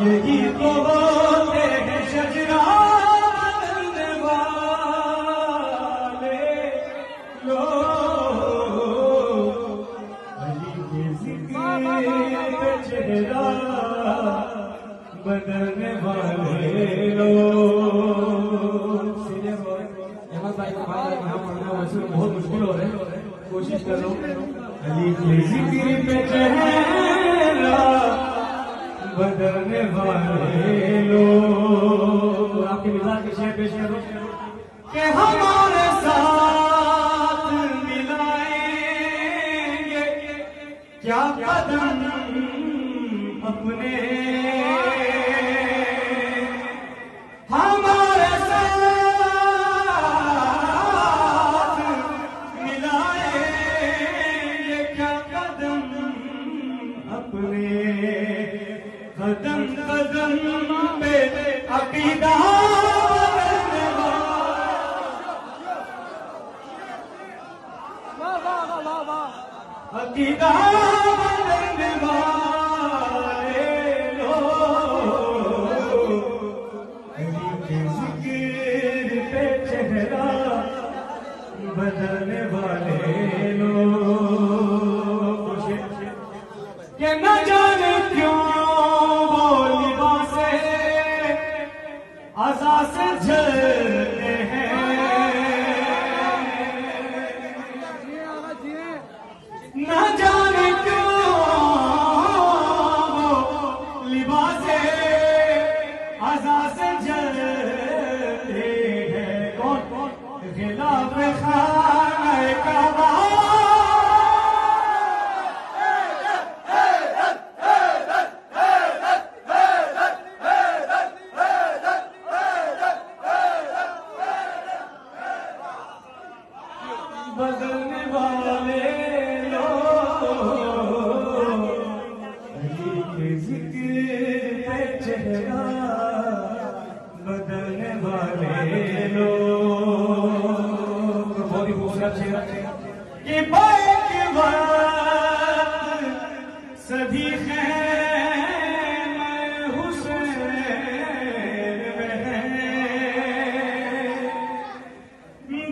यही तो होते हैं शजरा बदलने वाले लोग, अली के जिक्र पे चेहरा बदलने वाले लोग। अहमद भाई का भाई यहाँ पढ़ना वैसे बहुत मुश्किल हो रहा है, कोशिश करो। अली के जिक्र पे चेहरा बदलने वाले लोग। आपके मिजाज के शेर पेश करो कि हमारे साथ मिलाएंगे क्या कदम अपने, हमारे साथ मिलाएंगे क्या कदम अपने, कदम कदम पे अकीदा बदलने वाले, अकीदा बदलने वाले लोग, अली के जिक्र पे चेहरा बदलने वाले लोग। ये न जाने क्यों आज़ा से झलते हैं, न जाने क्यों वो लिबासे आज़ा से झलते हैं। कौन खिलाफ खाने का बदलने वाले लोग, अली के जिक्र पे चेहरा बदलने वाले लोग। बहुत ही खूबसूरत शेर कि बैक वक्त सभी खैमे हुसैन में है,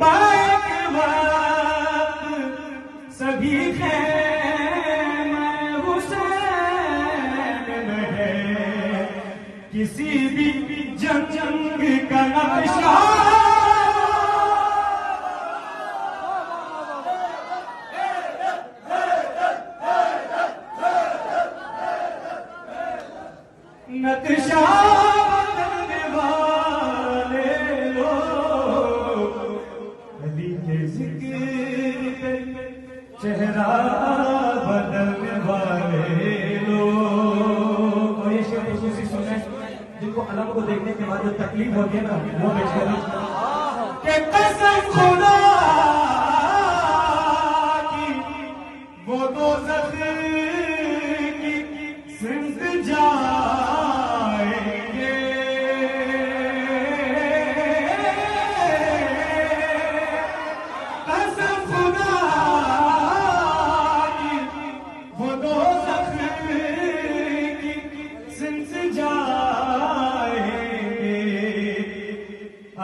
बैक सभी खैमे हुसैन में है, किसी भी जंग का नक्शा नक्शा बदलने वाले लोग, अली के जिक्र पे चेहरा बदलने वाले लोग। ये शेर खुशी सुने जिनको अलम को देखने के बाद जो तकलीफ होती है ना, वो बेचारे के कसम खुदा की वो दोज़ख की सिमत जाएंगे, कसम खुदा की वो दोज़ख की सिमत जाएंगे,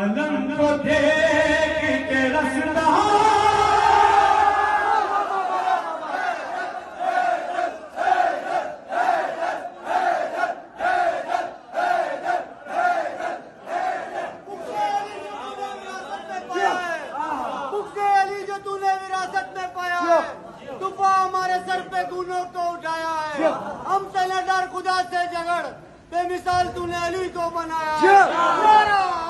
अलम को देख के रसदा हमारे सर पे गुनों को उठाया है, हमसे न डर खुदा से झगड़, बेमिसाल तूने अली को बनाया है।